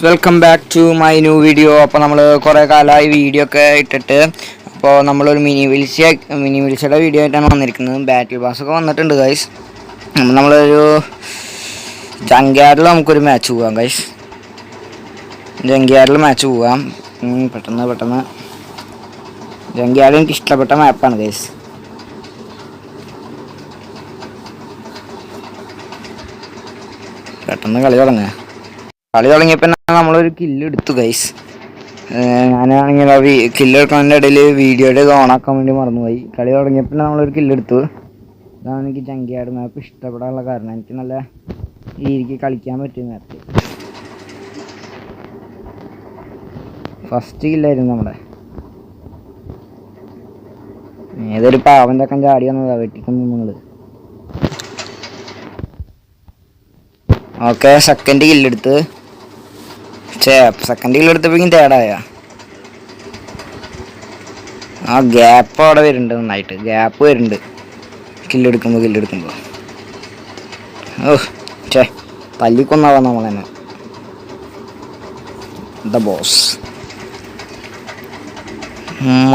Welcome back to my new video. അപ്പോൾ നമ്മൾ കുറേ കാലമായി വീഡിയോ ഒക്കെ ഇട്ടിട്ട് അപ്പോൾ നമ്മളൊരു മിനി വിൽച്ചയുടെ വീഡിയോ ആയിട്ടാണ് വന്നിരിക്കുന്നത്. ബാറ്റിൽ പാസ് ഒക്കെ വന്നിട്ടുണ്ട് ഗൈസ്. നമ്മളൊരു ജങ്ക്യാർഡിൽ നമുക്കൊരു മാച്ച് പോകാം ഗൈസ്. ജങ്ക്യാർഡിൽ മാച്ച് പോകാം. പെട്ടെന്ന് ജങ്ക്യാർഡ് എനിക്ക് ഇഷ്ടപ്പെട്ട മാപ്പാണ് ഗൈസ്. പെട്ടെന്ന് കളി തുടങ്ങിയപ്പോൾ നമ്മളൊരു കില്ലെടുത്തു ഗൈസ്. ഞാനാണെങ്കിൽ ആ കില്ലെടുക്കുന്നതിൻ്റെ ഇടയിൽ വീഡിയോയുടെ ഇത് ഓണാക്കാൻ വേണ്ടി മറന്നുപോയി. കളി തുടങ്ങിയപ്പോൾ നമ്മളൊരു കില്ലെടുത്തു. ഇതാണ് എനിക്ക് ജങ്ക്യാർഡ് മാപ്പ് ഇഷ്ടപ്പെടാനുള്ള കാരണം. എനിക്ക് നല്ല രീതിക്ക് കളിക്കാൻ പറ്റിയ മാപ്പ്. ഫസ്റ്റ് കില്ലായിരുന്നു നമ്മുടെ. ഏതൊരു പാവം ചക്കൻ ചാടി വന്നതാ വെട്ടിക്കുന്നു നിങ്ങൾ. ഓക്കെ, സെക്കൻഡ് കില്ലെടുത്ത്. സെക്കൻഡ് കില്ലെടുത്തപ്പോഴേക്കും തേടായ ആ ഗ്യാപ്പ് അവിടെ വരുന്നുണ്ട്. നന്നായിട്ട് ഗ്യാപ്പ് വരുന്നുണ്ട് കില്ലെടുക്കുമ്പോൾ. തല്ലിക്കൊന്നാവാം നമ്മൾ തന്നെ. ദ ബോസ്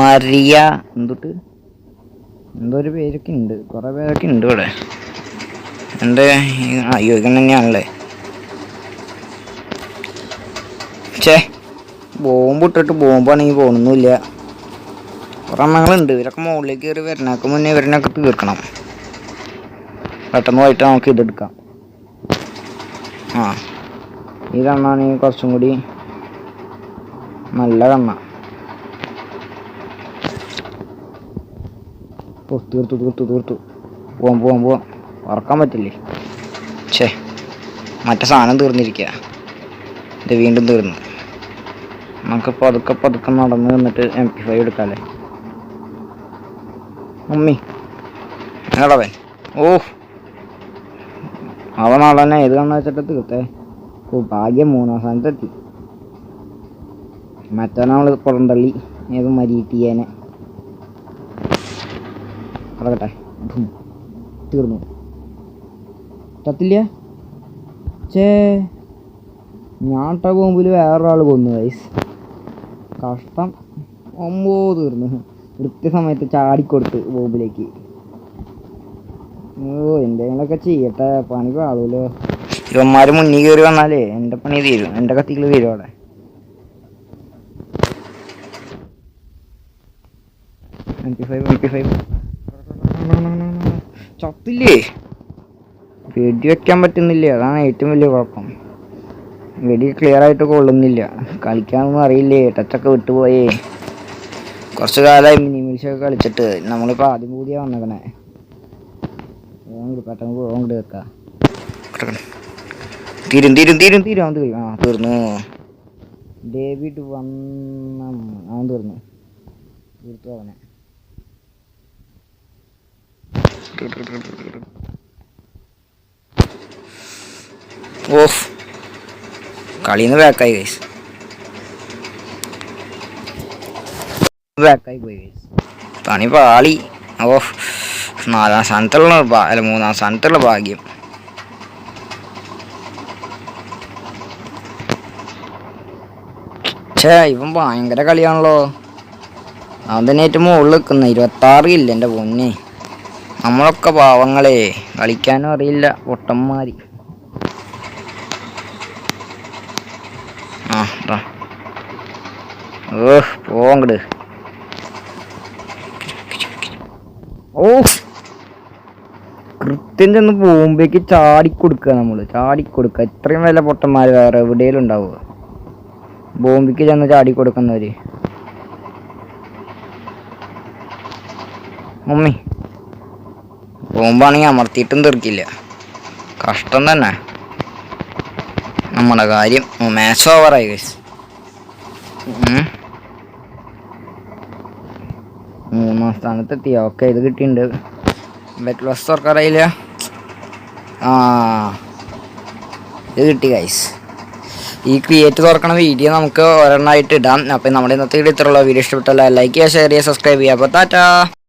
മരിയ എന്തോ ഒരു പേരൊക്കെ ഉണ്ട്, കുറേ പേരൊക്കെ ഉണ്ട് ഇവിടെ. എൻ്റെ അയ്യോ ഇങ്ങനെ തന്നെയാണല്ലേ. ബോംബ് ഇട്ടിട്ട് ബോംബാണെങ്കിൽ പോകണമെന്നില്ല. കുറേ എണ്ണങ്ങളുണ്ട്. ഇവരൊക്കെ മുകളിലേക്ക് കയറി വരണക്ക് മുന്നേ ഇവരിനൊക്കെ തീർക്കണം. പെട്ടെന്ന് പോയിട്ട് നമുക്ക് ഇതെടുക്കാം. ഈ കണ്ണാണെങ്കിൽ കുറച്ചും കൂടി നല്ല കണ്ണ. തീർത്തു പോവാം. ഉറക്കാൻ പറ്റില്ലേ? മറ്റേ സാധനം തീർന്നിരിക്കുക. ഇത് വീണ്ടും തീർന്നു. നമുക്ക് പതുക്കെ നടന്ന് നിന്നിട്ട് MP5 എടുക്കാല്ലേ. മമ്മി എടവൻ അവൻ നാളെ ഏത് കണ്ണ വെച്ചിട്ട് തീർത്തേ. ഭാഗ്യം 3ാം സ്ഥാനത്തെത്തി. മറ്റേ നമ്മൾ പുറന്തള്ളി ഏത് മരീട്ടിയേനെ. കിടക്കട്ടെ. തീർന്നു. ചത്തില്ല. ഞാൻ ഇട്ട ബോംബിൽ വേറൊരാൾ കൊന്നു ഗൈസ്. കഷ്ടം. തീർന്നു. കൃത്യസമയത്ത് ചാടിക്കൊടുത്ത് ബോംബിലേക്ക്. എന്തെങ്കിലുമൊക്കെ ചെയ്യട്ടെ, പണി പാളൂലോ. ഇവന്മാർ മുന്നിൽ കയറി വന്നാലേ എൻ്റെ പണി തീരും. എൻ്റെ കത്തികൾ തീരും അവിടെ. MP5 ചത്തില്ലേ. വെടി വെക്കാൻ പറ്റുന്നില്ല, അതാണ് ഏറ്റവും വലിയ കുഴപ്പം. വെടി ക്ലിയർ ആയിട്ട് കൊള്ളുന്നില്ല. കളിക്കാനൊന്നും അറിയില്ലേ, ടച്ചൊക്കെ വിട്ടുപോയേ. കുറച്ച് കാലമായി മിനി മിൽച്ചൊക്കെ കളിച്ചിട്ട്. നമ്മളിപ്പോൾ ആദ്യം കൂടിയാണ് വന്നേക്കണേ. പെട്ടെന്ന് അങ്ങോട്ട് വെക്കാം. തീരും. തീർന്നു. ഡേവിഡ് അവൻ തീർന്നു. അവനെ കളിന്ന് ബാക്കായി ഗൈസ്. പോയി ഗൈസ്. പണി പാളി. 4ാം സ്ഥാനത്തുള്ള 3ാം സ്ഥാനത്തുള്ള ഭാഗ്യം. ഇവൻ ഭയങ്കര കളിയാണല്ലോ. അവൻ തന്നെ ഏറ്റവും മുകളിൽ നിൽക്കുന്ന 26 ഇല്ല. എൻ്റെ പൊന്നെ, നമ്മളൊക്കെ പാവങ്ങളെ. കളിക്കാനും അറിയില്ല, പൊട്ടന്മാര്. പോങ്ങട്. കൃത്യം ചെന്ന് പോകുമ്പോഴേക്ക് ചാടിക്കൊടുക്കുക. ഇത്രയും വല്ല പൊട്ടന്മാർ വേറെ എവിടെയെങ്കിലും ഉണ്ടാവുക? ബോംബിക്ക് ചെന്ന് ചാടിക്കൊടുക്കുന്നവര്. മമ്മി ബോംബാണെങ്കിൽ അമർത്തിയിട്ടും തീർക്കില്ല. കഷ്ടം തന്നെ നമ്മുടെ കാര്യം. മാച്ച് ഓവറായി ഗൈസ്. 3ാം സ്ഥാനത്തെത്തി. ഓക്കെ, ഇത് കിട്ടിയിട്ടുണ്ട്. ബാറ്റിൽ പാസ് തുറക്കാറായില്ല. ഇത് കിട്ടി ഗൈസ്. ഈ ക്രിയേറ്റ് തുറക്കണ വീഡിയോ നമുക്ക് ഒരെണ്ണമായിട്ട് ഇടാം. അപ്പം നമ്മുടെ ഇന്നത്തെ വീഡിയോ ഇത്രയുള്ള. വീഡിയോ ഇഷ്ടപ്പെട്ടല്ല ലൈക്ക് ചെയ്യുക, ഷെയർ ചെയ്യുക, സബ്സ്ക്രൈബ് ചെയ്യുക. അപ്പോൾ ടാറ്റാ.